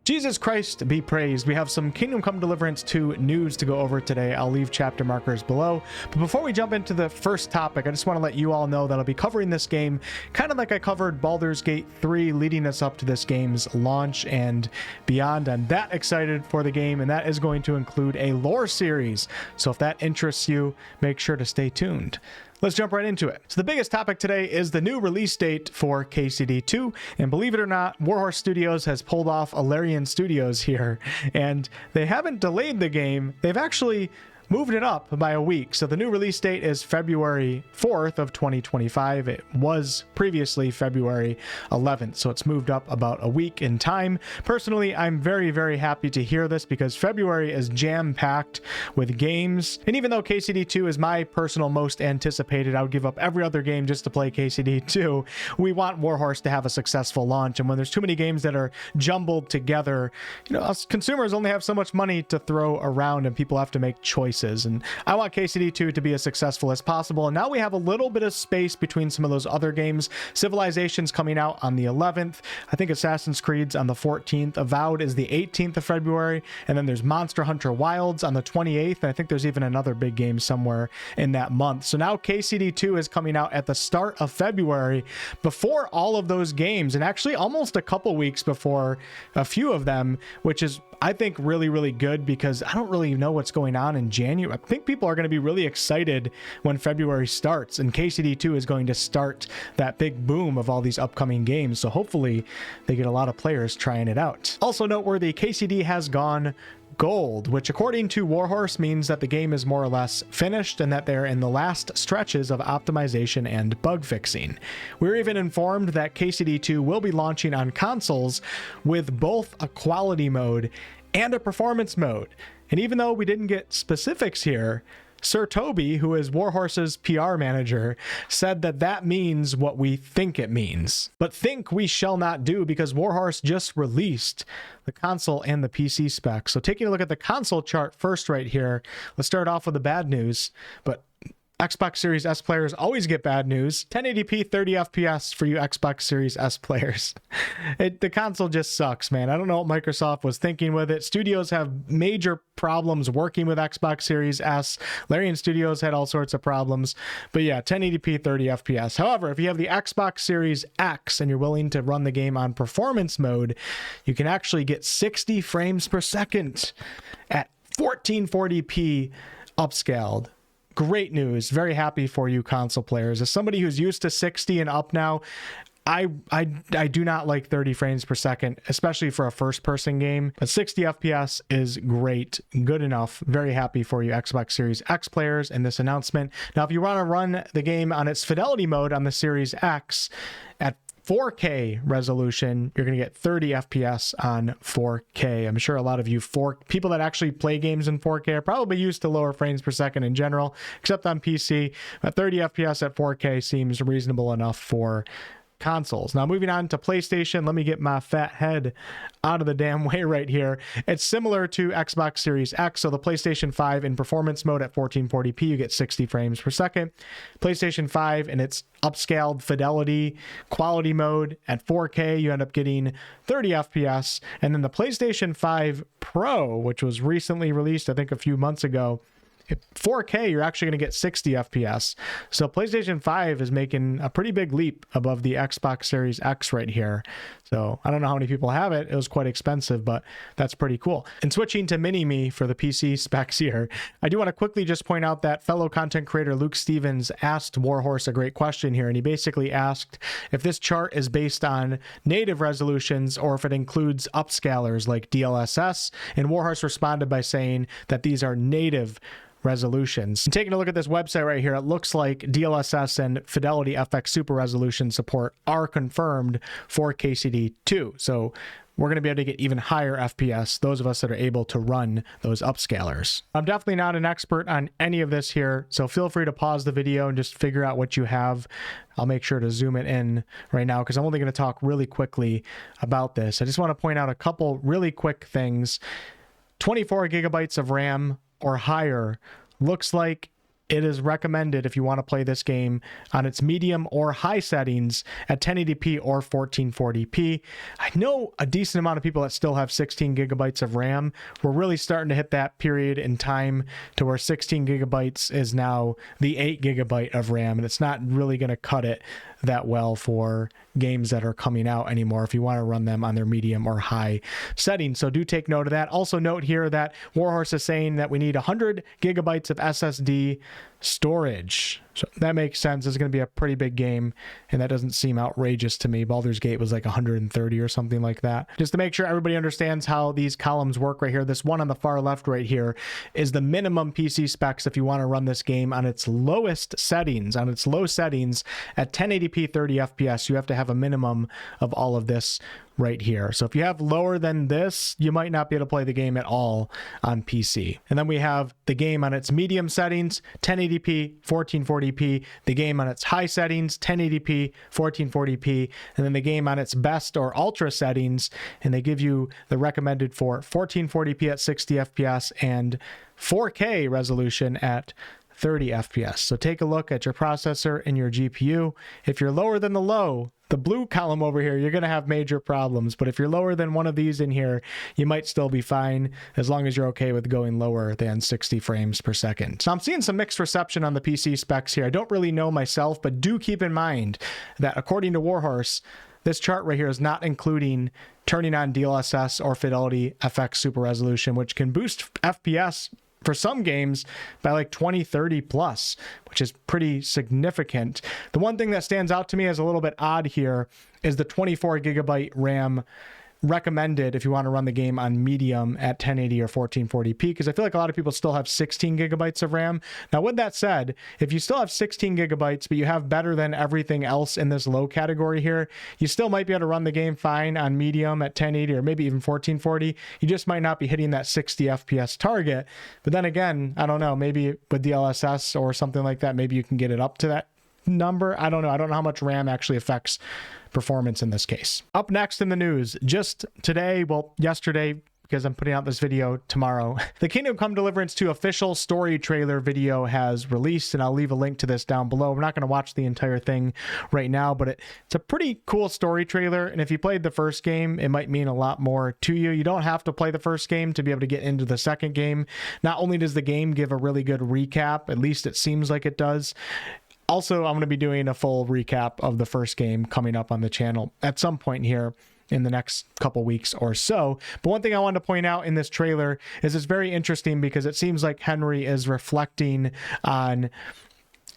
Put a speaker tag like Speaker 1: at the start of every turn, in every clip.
Speaker 1: Jesus Christ be praised. We have some Kingdom Come Deliverance 2 news to go over today. I'll leave chapter markers below. But before we jump into the first topic, I just want to let you all know that I'll be covering this game kind of like I covered Baldur's Gate 3, leading us up to this game's launch and beyond. I'm that excited for the game, and that is going to include a lore series. So if that interests you, make sure to stay tuned. Let's jump right into it. So the biggest topic today is the new release date for KCD2, and believe it or not, Warhorse Studios has pulled off Alarian Studios here, and they haven't delayed the game, they've actually moved it up by a week. So the new release date is February 4th of 2025. It was previously February 11th, so it's moved up about a week in time. Personally, I'm very, very happy to hear this because February is jam-packed with games. And even though KCD2 is my personal most anticipated, I would give up every other game just to play KCD2. We want Warhorse to have a successful launch. And when there's too many games that are jumbled together, you know, us consumers only have so much money to throw around and people have to make choices. And I want KCD2 to be as successful as possible. And now we have a little bit of space between some of those other games. Civilization's coming out on the 11th. I think Assassin's Creed's on the 14th. Avowed is the 18th of February. And then there's Monster Hunter Wilds on the 28th. And I think there's even another big game somewhere in that month. So now KCD2 is coming out at the start of February before all of those games, and actually almost a couple weeks before a few of them, which is, I think, really, really good because I don't really know what's going on in January. I think people are going to be really excited when February starts, and KCD2 is going to start that big boom of all these upcoming games. So hopefully they get a lot of players trying it out. Also noteworthy, KCD has gone gold, which according to Warhorse means that the game is more or less finished and that they're in the last stretches of optimization and bug fixing. We're even informed that KCD2 will be launching on consoles with both a quality mode and a performance mode. And even though we didn't get specifics here, Sir Toby, who is Warhorse's PR manager, said that that means what we think it means. But think we shall not do, because Warhorse just released the console and the PC specs. So taking a look at the console chart first right here, let's start off with the bad news. But Xbox Series S players always get bad news. 1080p 30 FPS for you Xbox Series S players. The console just sucks, man. I don't know what Microsoft was thinking with it. Studios have major problems working with Xbox Series S. Larian Studios had all sorts of problems. But yeah, 1080p 30 FPS. However, if you have the Xbox Series X and you're willing to run the game on performance mode, you can actually get 60 frames per second at 1440p upscaled. Great news. Very happy for you console players. As somebody who's used to 60 and up now, I do not like 30 frames per second, especially for a first-person game. But 60 FPS is great, good enough. Very happy for you Xbox Series X players in this announcement. Now, if you want to run the game on its fidelity mode on the Series X at 4K resolution, you're going to get 30 FPS on 4K. I'm sure a lot of you people that actually play games in 4K are probably used to lower frames per second in general, except on PC. But 30 FPS at 4K seems reasonable enough for consoles. Now moving on to PlayStation, let me get my fat head out of the damn way right here. It's similar to Xbox Series X. So the PlayStation 5 in performance mode at 1440p, you get 60 frames per second. PlayStation 5 in its upscaled fidelity quality mode at 4K, you end up getting 30 FPS. And then the PlayStation 5 Pro, which was recently released, I think a few months ago, 4K, you're actually going to get 60 FPS. So PlayStation 5 is making a pretty big leap above the Xbox Series X right here. So I don't know how many people have it. It was quite expensive, but that's pretty cool. And switching to Mini-Me for the PC specs here, I do want to quickly just point out that fellow content creator Luke Stevens asked Warhorse a great question here. And he basically asked if this chart is based on native resolutions or if it includes upscalers like DLSS. And Warhorse responded by saying that these are native resolutions. And taking a look at this website right here, it looks like DLSS and Fidelity FX Super Resolution support are confirmed for KCD2. So we're going to be able to get even higher FPS, those of us that are able to run those upscalers. I'm definitely not an expert on any of this here, so feel free to pause the video and just figure out what you have. I'll make sure to zoom it in right now because I'm only going to talk really quickly about this. I just want to point out a couple really quick things. 24 gigabytes of RAM or higher looks like it is recommended if you want to play this game on its medium or high settings at 1080p or 1440p. I know a decent amount of people that still have 16 gigabytes of RAM. We're really starting to hit that period in time to where 16 gigabytes is now the 8 gigabyte of RAM, and it's not really going to cut it that well for games that are coming out anymore if you want to run them on their medium or high settings. So do take note of that. Also note here that Warhorse is saying that we need 100 gigabytes of SSD storage. So that makes sense. It's going to be a pretty big game, and that doesn't seem outrageous to me. Baldur's Gate was like 130 or something like that. Just to make sure everybody understands how these columns work right here, this one on the far left right here is the minimum PC specs if you want to run this game on its lowest settings, on its low settings at 1080p 30 FPS. You have to have a minimum of all of this right here. So if you have lower than this, you might not be able to play the game at all on PC. And then we have the game on its medium settings, 1080p, 1440p, the game on its high settings, 1080p, 1440p, and then the game on its best or ultra settings, and they give you the recommended for 1440p at 60 FPS and 4K resolution at 30 FPS. So take a look at your processor and your GPU. If you're lower than the low, the blue column over here, you're going to have major problems. But if you're lower than one of these in here, you might still be fine as long as you're okay with going lower than 60 frames per second. So I'm seeing some mixed reception on the PC specs here. I don't really know myself, but do keep in mind that according to Warhorse, this chart right here is not including turning on DLSS or Fidelity FX Super Resolution, which can boost FPS for some games by like 20, 30 plus, which is pretty significant. The one thing that stands out to me as a little bit odd here is the 24 gigabyte RAM recommended if you want to run the game on medium at 1080 or 1440p, because I feel like a lot of people still have 16 gigabytes of RAM. Now, with that said, if you still have 16 gigabytes, but you have better than everything else in this low category here, you still might be able to run the game fine on medium at 1080 or maybe even 1440. You just might not be hitting that 60 FPS target. But then again, I don't know, maybe with DLSS or something like that, maybe you can get it up to that number. I don't know. I don't know how much RAM actually affects performance in this case. Up next in the news, just today, well, yesterday, because I'm putting out this video tomorrow, the Kingdom Come Deliverance 2 official story trailer video has released, and I'll leave a link to this down below. We're not going to watch the entire thing right now, but it's a pretty cool story trailer, and if you played the first game, it might mean a lot more to you. You don't have to play the first game to be able to get into the second game. Not only does the game give a really good recap, at least it seems like it does, also, I'm going to be doing a full recap of the first game coming up on the channel at some point here in the next couple weeks or so. But one thing I wanted to point out in this trailer is it's very interesting because it seems like Henry is reflecting on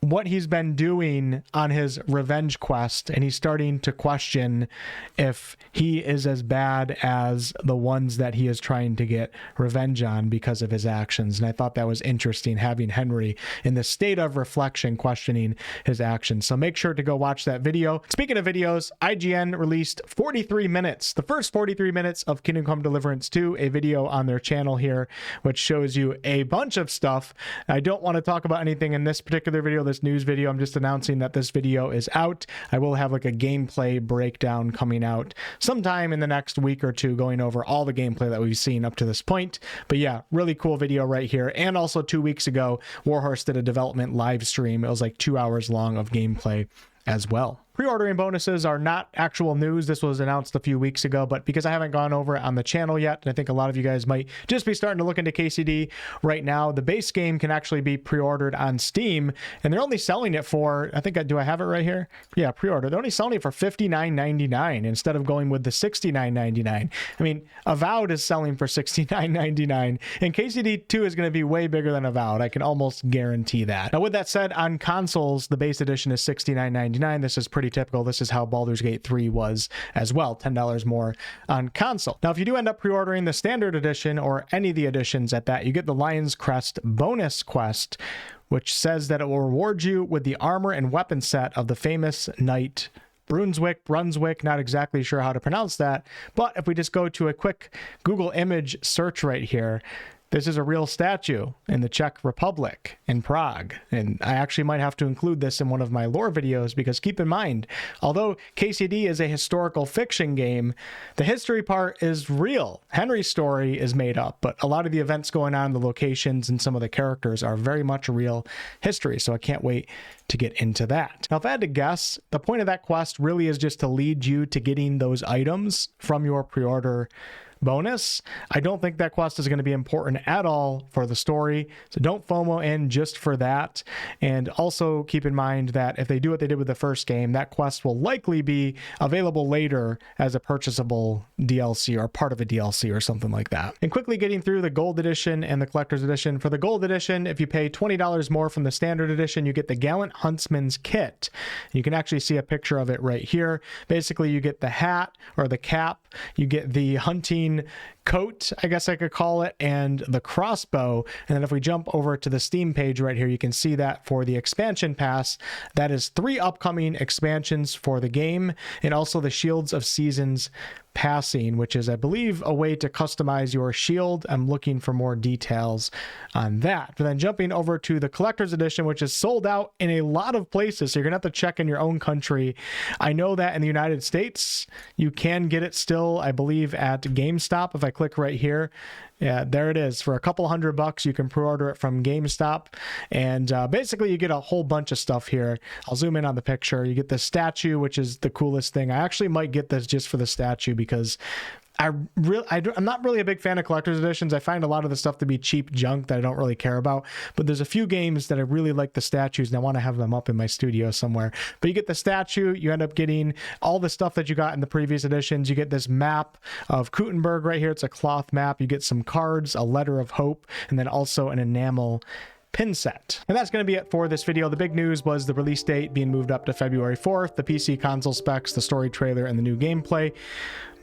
Speaker 1: what he's been doing on his revenge quest, and he's starting to question if he is as bad as the ones that he is trying to get revenge on because of his actions. And I thought that was interesting, having Henry in the state of reflection questioning his actions. So make sure to go watch that video. Speaking of videos, IGN released 43 minutes, the first 43 minutes of Kingdom Come Deliverance 2, a video on their channel here, which shows you a bunch of stuff. I don't want to talk about anything in this particular video, this news video. I'm just announcing that this video is out. I will have like a gameplay breakdown coming out sometime in the next week or two, going over all the gameplay that we've seen up to this point. But yeah, really cool video right here. And also 2 weeks ago, Warhorse did a development live stream. It was like 2 hours long of gameplay as well. Pre-ordering bonuses are not actual news. This was announced a few weeks ago, but because I haven't gone over it on the channel yet, and I think a lot of you guys might just be starting to look into KCD right now, the base game can actually be pre-ordered on Steam, and they're only selling it for, I think, do I have it right here? Yeah, pre-order. They're only selling it for $59.99 instead of going with the $69.99. I mean, Avowed is selling for $69.99, and KCD 2 is going to be way bigger than Avowed. I can almost guarantee that. Now, with that said, on consoles, the base edition is $69.99. This is pretty typical. This is how Baldur's Gate 3 was as well, $10 more on console. Now, if you do end up pre-ordering the standard edition or any of the editions at that, you get the Lion's Crest bonus quest, which says that it will reward you with the armor and weapon set of the famous knight Brunswick, not exactly sure how to pronounce that, but if we just go to a quick Google image search right here, This is a real statue in the Czech Republic, in Prague. And I actually might have to include this in one of my lore videos, because keep in mind, although KCD is a historical fiction game, the history part is real. Henry's story is made up, but a lot of the events going on, the locations, and some of the characters are very much real history. So I can't wait to get into that. Now, if I had to guess, the point of that quest really is just to lead you to getting those items from your pre-order bonus. I don't think that quest is going to be important at all for the story, so don't FOMO in just for that. And also keep in mind that if they do what they did with the first game, that quest will likely be available later as a purchasable DLC or part of a DLC or something like that. And quickly getting through the gold edition and the collector's edition. For the gold edition, if you pay $20 more from the standard edition, you get the Gallant Huntsman's Kit. You can actually see a picture of it right here. Basically, you get the hat or the cap, you get the hunting coat, I guess I could call it, and the crossbow. And then if we jump over to the Steam page right here, you can see that for the expansion pass, that is 3 upcoming expansions for the game, and also the Shields of Seasons passing, which is, I believe, a way to customize your shield. I'm looking for more details on that. But then jumping over to the collector's edition, which is sold out in a lot of places, so you're gonna have to check in your own country. I know that in the United States you can get it still, I believe, at GameStop. If I click right here, yeah, there it is. For a couple $100, you can pre-order it from GameStop. And basically, you get a whole bunch of stuff here. I'll zoom in on the picture. You get the statue, which is the coolest thing. I actually might get this just for the statue, because I'm not really a big fan of collector's editions. I find a lot of the stuff to be cheap junk that I don't really care about. But there's a few games that I really like the statues, and I want to have them up in my studio somewhere. But you get the statue, you end up getting all the stuff that you got in the previous editions. You get this map of Kuttenberg right here. It's a cloth map. You get some cards, a letter of hope, and then also an enamel pin set. And that's going to be it for this video. The big news was the release date being moved up to February 4th, the PC console specs, the story trailer, and the new gameplay.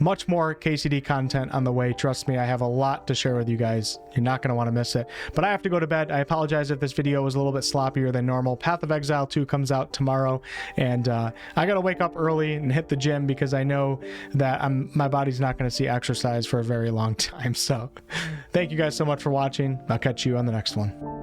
Speaker 1: Much more KCD content on the way. Trust me, I have a lot to share with you guys. You're not going to want to miss it. But I have to go to bed. I apologize if this video was a little bit sloppier than normal. Path of Exile 2 comes out tomorrow, and I got to wake up early and hit the gym, because I know that my body's not going to see exercise for a very long time. So thank you guys so much for watching. I'll catch you on the next one.